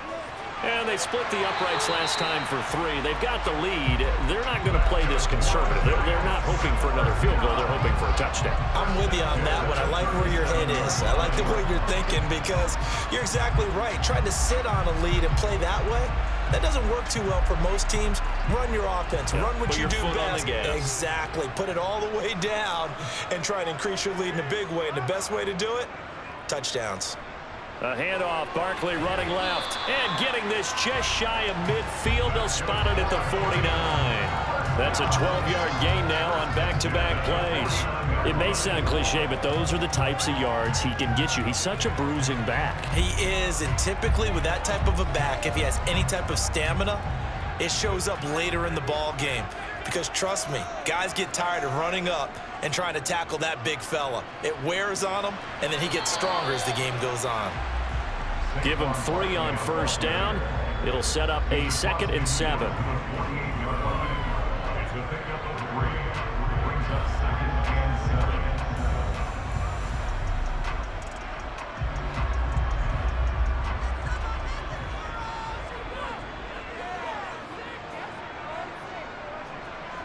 And they split the uprights last time for 3. They've got the lead. They're not going to play this conservative. They're not hoping for another field goal. They're hoping for a touchdown. I'm with you on that one. I like where your head is. I like the way you're thinking, because you're exactly right. Trying to sit on a lead and play that way, that doesn't work too well for most teams. Run your offense. Run what you do best. Exactly. Put it all the way down and try and increase your lead in a big way. And the best way to do it, touchdowns. A handoff, Barkley running left, and getting this just shy of midfield. They'll spot it at the 49. That's a 12-yard gain now on back-to-back plays. It may sound cliche, but those are the types of yards he can get you. He's such a bruising back. He is, and typically with that type of a back, if he has any type of stamina, it shows up later in the ball game. Because trust me, guys get tired of running up and trying to tackle that big fella. It wears on him, and then he gets stronger as the game goes on. Give him 3 on first down. It'll set up a 2nd and 7.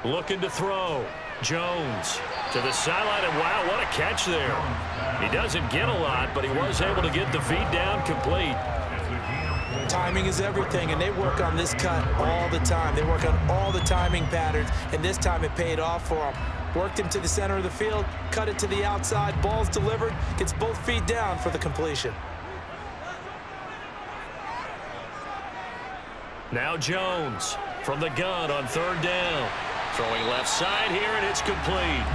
Looking to throw. Jones to the sideline, and wow, what a catch there. He doesn't get a lot, but he was able to get the feet down complete. Timing is everything, and they work on this cut all the time. They work on all the timing patterns, and this time it paid off for him. Worked him to the center of the field, cut it to the outside, ball's delivered, gets both feet down for the completion. Now Jones from the gun on 3rd down. Throwing left side here, and it's complete.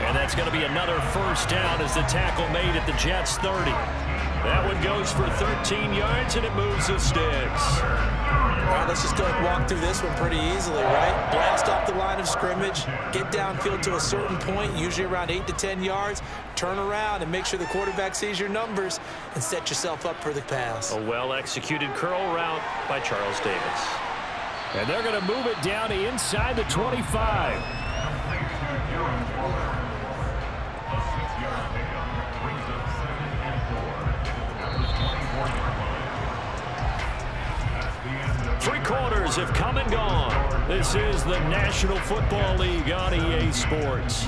And that's going to be another first down as the tackle made at the Jets' 30. That one goes for 13 yards, and it moves the sticks. All right, let's just go and walk through this one pretty easily, right? Blast off the line of scrimmage, get downfield to a certain point, usually around 8 to 10 yards, turn around and make sure the quarterback sees your numbers and set yourself up for the pass. A well-executed curl route by Charles Davis. And they're going to move it down to inside the 25. Three quarters have come and gone. This is the National Football League on EA Sports.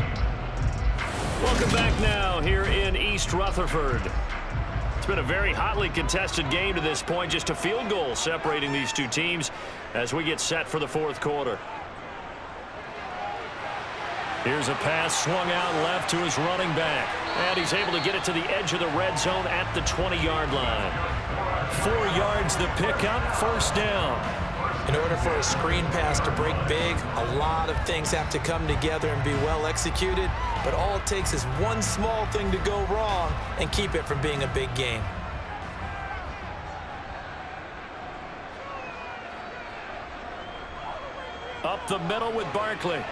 Welcome back now here in East Rutherford. It's been a very hotly contested game to this point. Just a field goal separating these two teams as we get set for the 4th quarter. Here's a pass swung out left to his running back. And he's able to get it to the edge of the red zone at the 20-yard line. 4 yards the pickup, first down. In order for a screen pass to break big, a lot of things have to come together and be well executed. But all it takes is one small thing to go wrong and keep it from being a big game. Up the middle with Barkley.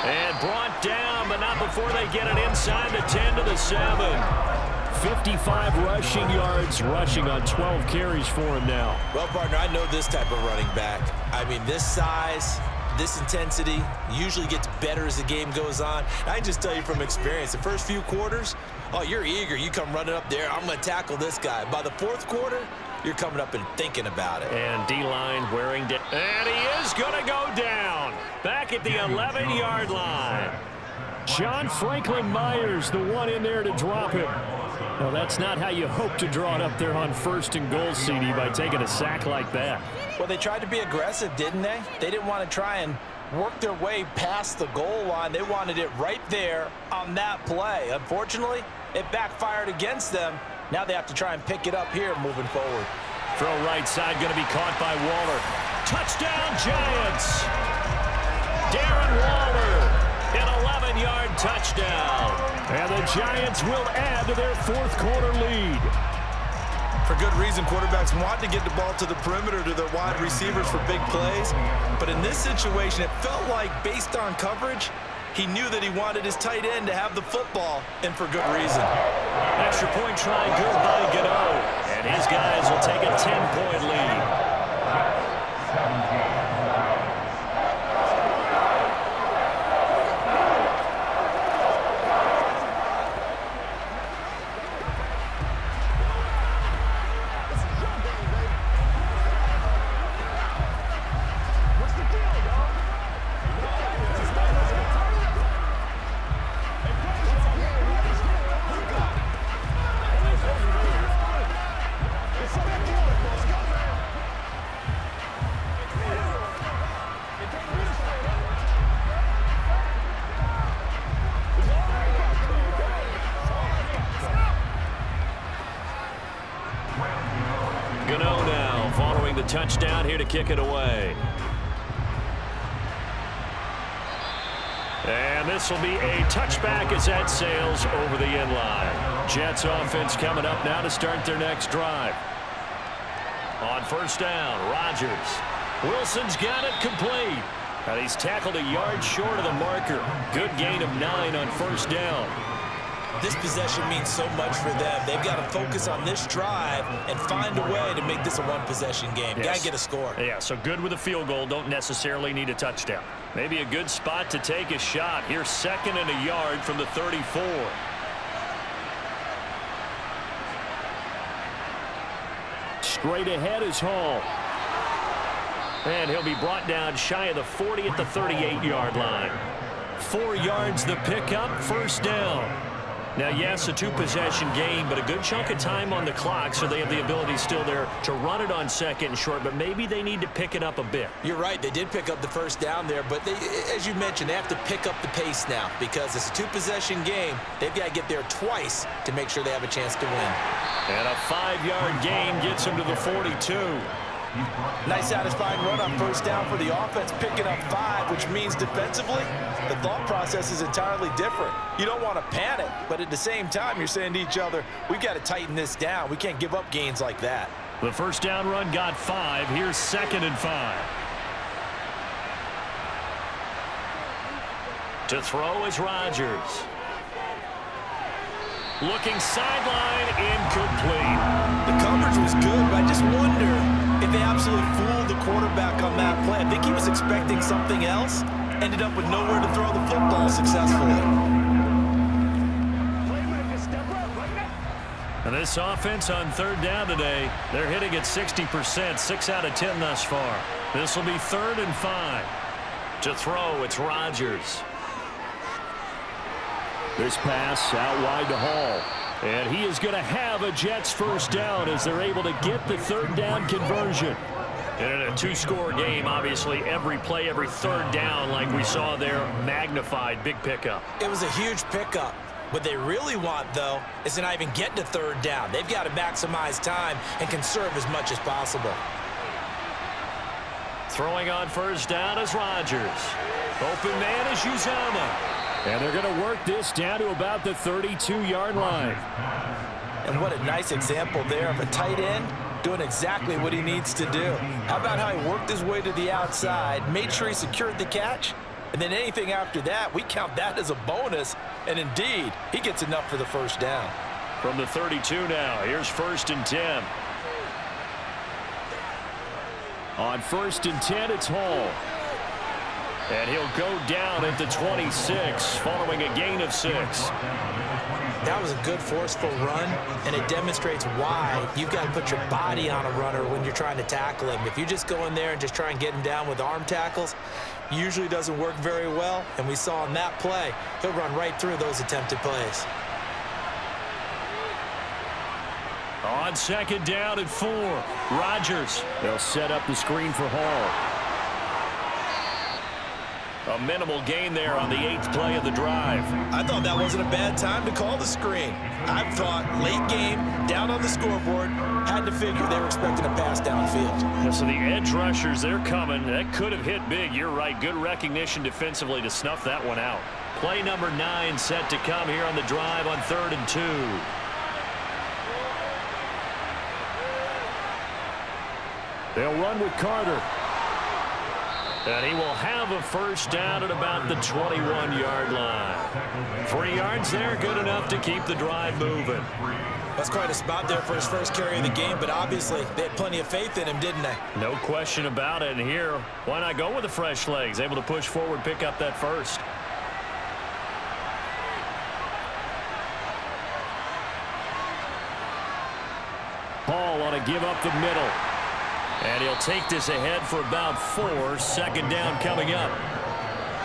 And brought down, but not before they get it inside the 10 to the 7. 55 rushing yards, rushing on 12 carries for him now. Well, partner, I know this type of running back. I mean, this size, this intensity usually gets better as the game goes on. I can just tell you from experience, the first few quarters, oh, you're eager. You come running up there, I'm going to tackle this guy. By the 4th quarter, you're coming up and thinking about it. And D-line wearing down. And he is going to go down. Back at the 11-yard line. John Franklin Myers, the one in there to drop him. Well, that's not how you hope to draw it up there on 1st and goal, CD, by taking a sack like that. Well, they tried to be aggressive, didn't they? They didn't want to try and work their way past the goal line. They wanted it right there on that play. Unfortunately, it backfired against them. Now they have to try and pick it up here moving forward. Throw right side going to be caught by Waller. Touchdown, Giants! Darren Waller, an 11-yard touchdown. And the Giants will add to their 4th quarter lead. For good reason, quarterbacks want to get the ball to the perimeter to their wide receivers for big plays. But in this situation, it felt like, based on coverage, he knew that he wanted his tight end to have the football, and for good reason. Extra point try good by Gano. And his guys will take a 10-point lead. Touchdown here to kick it away. And this will be a touchback as that sails over the end line. Jets offense coming up now to start their next drive. On 1st down, Rodgers. Wilson's got it complete. And he's tackled a yard short of the marker. Good gain of 9 on 1st down. This possession means so much for them. They've got to focus on this drive and find a way to make this a one-possession game. Yes. Got to get a score. Yeah, so good with a field goal. Don't necessarily need a touchdown. Maybe a good spot to take a shot. Here's 2nd and a yard from the 34. Straight ahead is Hall. And he'll be brought down shy of the 40 at the 38-yard line. 4 yards the pickup, 1st down. Now, yes, a 2-possession game, but a good chunk of time on the clock, so they have the ability still there to run it on 2nd and short, but maybe they need to pick it up a bit. You're right. They did pick up the 1st down there, but they, as you mentioned, they have to pick up the pace now because it's a 2-possession game. They've got to get there twice to make sure they have a chance to win. And a 5-yard gain gets them to the 42. Nice satisfying run on 1st down for the offense, picking up 5, which means defensively, the thought process is entirely different. You don't want to panic, but at the same time, you're saying to each other, we've got to tighten this down. We can't give up gains like that. The 1st down run got 5. Here's 2nd and 5. To throw is Rodgers. Looking sideline, incomplete. The coverage was good, but I just wonder if they absolutely fooled the quarterback on that play. I think he was expecting something else. Ended up with nowhere to throw the football successfully. And this offense on 3rd down today, they're hitting at 60%, 6 out of 10 thus far. This will be 3rd and 5. To throw, it's Rodgers. This pass out wide to Hall. And he is going to have a Jets 1st down as they're able to get the 3rd down conversion. And in a 2-score game, obviously, every play, every 3rd down, like we saw there, magnified, big pickup. It was a huge pickup. What they really want, though, is to not even get to 3rd down. They've got to maximize time and conserve as much as possible. Throwing on 1st down is Rodgers. Open man is Uzomah. And they're going to work this down to about the 32-yard line. And what a nice example there of a tight end doing exactly what he needs to do. How about how he worked his way to the outside, made sure he secured the catch, and then anything after that, we count that as a bonus. And indeed, he gets enough for the 1st down. From the 32 now, here's 1st and 10. On 1st and 10, it's Hall. And he'll go down at the 26 following a gain of 6. That was a good forceful run, and it demonstrates why you've got to put your body on a runner when you're trying to tackle him. If you just go in there and just try and get him down with arm tackles, usually doesn't work very well, and we saw in that play, he'll run right through those attempted plays. On second down and 4, Rodgers. They'll set up the screen for Hall. A minimal gain there on the 8th play of the drive. I thought that wasn't a bad time to call the screen. I thought late game, down on the scoreboard, had to figure they were expecting a pass downfield. Yeah, so the edge rushers, they're coming. That could have hit big. You're right. Good recognition defensively to snuff that one out. Play number 9 set to come here on the drive on 3rd and 2. They'll run with Carter. And he will have a first down at about the 21-yard line. 3 yards there, good enough to keep the drive moving. That's quite a spot there for his first carry of the game, but obviously they had plenty of faith in him, didn't they? No question about it. And here, why not go with the fresh legs? Able to push forward, pick up that first. Hall on a give up the middle. And he'll take this ahead for about 4. 2nd down coming up.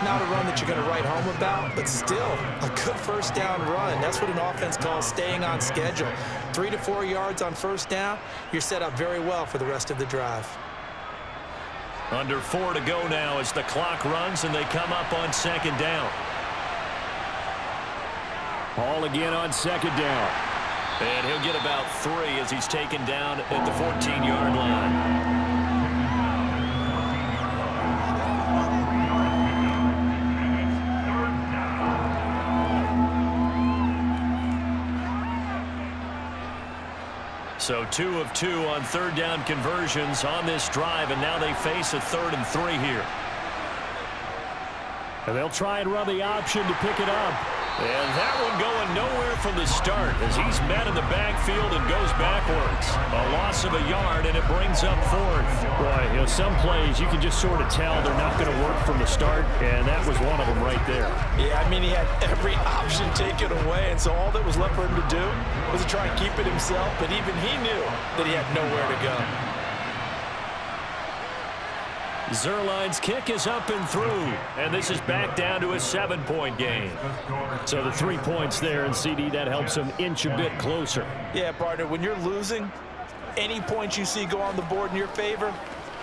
Not a run that you're going to write home about, but still a good first down run. That's what an offense calls staying on schedule. 3 to 4 yards on first down, you're set up very well for the rest of the drive. Under 4 to go now as the clock runs and they come up on 2nd down. Hall again on 2nd down. And he'll get about 3 as he's taken down at the 14-yard line. So 2 of 2 on 3rd down conversions on this drive, and now they face a 3rd and 3 here. And they'll try and run the option to pick it up. And that one going nowhere from the start as he's met in the backfield and goes backwards. A loss of a yard, and it brings up 4th. Boy, you know, some plays you can just sort of tell they're not going to work from the start, and that was one of them right there. Yeah, I mean, he had every option taken away, and so all that was left for him to do was to try and keep it himself, but even he knew that he had nowhere to go. Zerline's kick is up and through, and this is back down to a 7-point game. So the 3 points there, and CD, that helps him inch a bit closer. Yeah, partner, when you're losing, any points you see go on the board in your favor,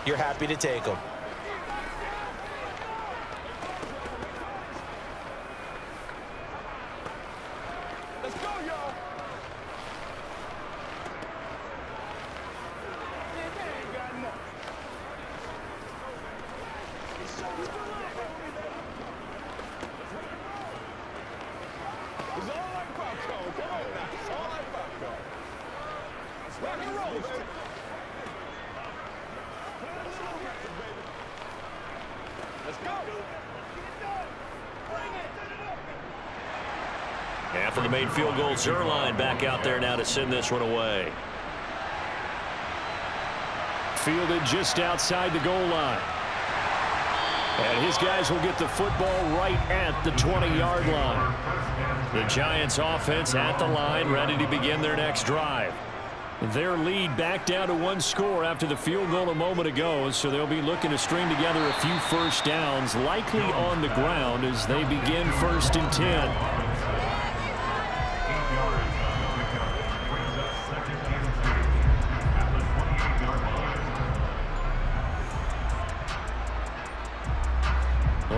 you're happy to take them. Let's go, y'all. It's all like popcorn. Come on now. It's all like popcorn. It's rock and roll, baby. Let's go. Bring it. After the made field goal, Zerline back out there now to send this one away. Fielded just outside the goal line. And his guys will get the football right at the 20-yard line. The Giants offense at the line, ready to begin their next drive. Their lead back down to 1 score after the field goal a moment ago, so they'll be looking to string together a few first downs, likely on the ground as they begin 1st and 10.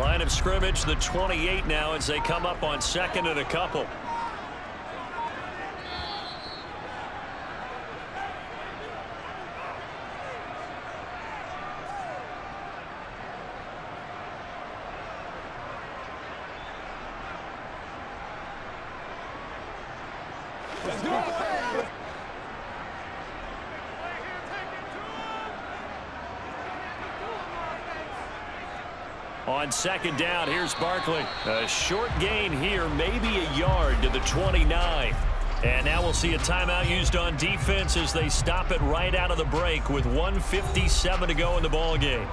Line of scrimmage, the 28 now as they come up on 2nd and a couple. Let's go. On 2nd down, here's Barkley. A short gain here, maybe a yard to the 29. And now we'll see a timeout used on defense as they stop it right out of the break with 1:57 to go in the ball game.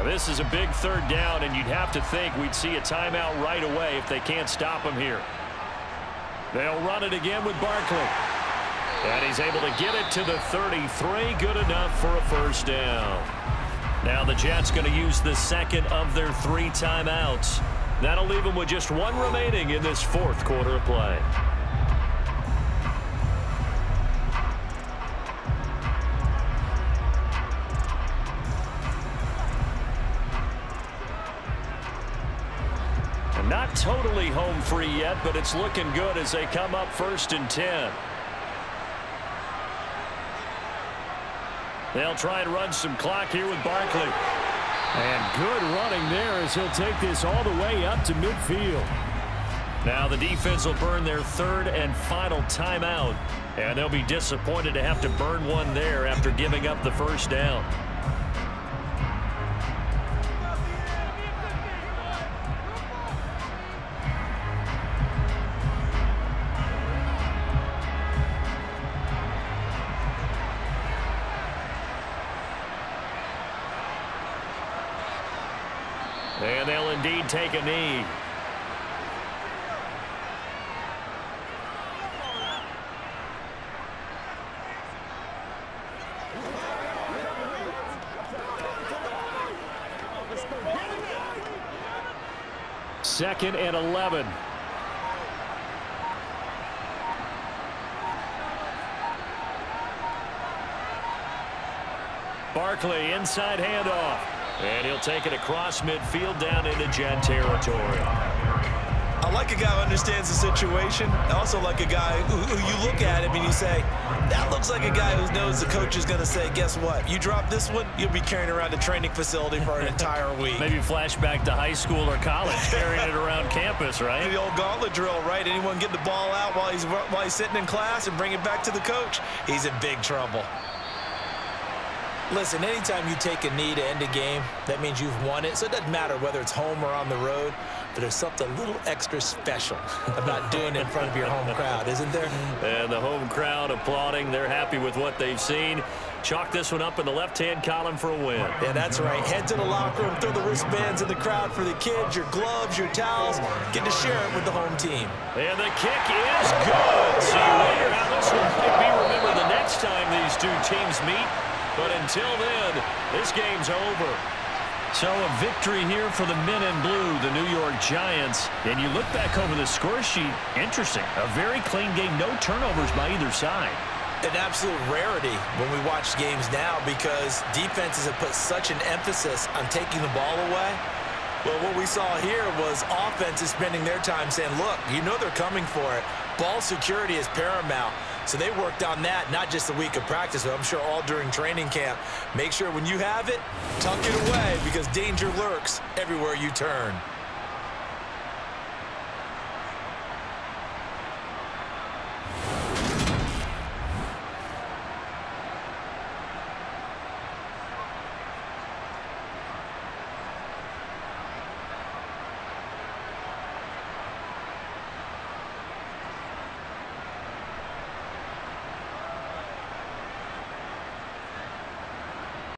This is a big third down, and you'd have to think we'd see a timeout right away if they can't stop him here. They'll run it again with Barkley. And he's able to get it to the 33. Good enough for a first down. Now the Jets going to use the second of their 3 timeouts. That'll leave them with just 1 remaining in this 4th quarter of play. Not totally home free yet, but it's looking good as they come up 1st and 10. They'll try and run some clock here with Barkley. And good running there as he'll take this all the way up to midfield. Now the defense will burn their 3rd and final timeout. And they'll be disappointed to have to burn one there after giving up the first down. And they'll indeed take a knee. Second and 11. Barkley inside handoff. And he'll take it across midfield down into Jet territory. I like a guy who understands the situation. I also like a guy who you look at him and you say, that looks like a guy who knows the coach is going to say, guess what? You drop this one, you'll be carrying around a training facility for an entire week. Maybe flashback to high school or college, carrying it around campus, right? The old gauntlet drill, right? Anyone get the ball out while he's sitting in class and bring it back to the coach? He's in big trouble. Listen, anytime you take a knee to end a game, that means you've won it. So it doesn't matter whether it's home or on the road, but there's something a little extra special about doing it in front of your home crowd, isn't there? And the home crowd applauding. They're happy with what they've seen. Chalk this one up in the left-hand column for a win. Yeah, that's right. Head to the locker room, throw the wristbands in the crowd for the kids, your gloves, your towels. Get to share it with the home team. And the kick is good. So you wonder how this one might be remembered the next time these two teams meet. But until then, this game's over. So a victory here for the men in blue, the New York Giants. And you look back over the score sheet, interesting. A very clean game, no turnovers by either side. An absolute rarity when we watch games now because defenses have put such an emphasis on taking the ball away. Well, what we saw here was offenses spending their time saying, look, you know they're coming for it. Ball security is paramount. So they worked on that, not just a week of practice, but I'm sure all during training camp. Make sure when you have it, tuck it away because danger lurks everywhere you turn.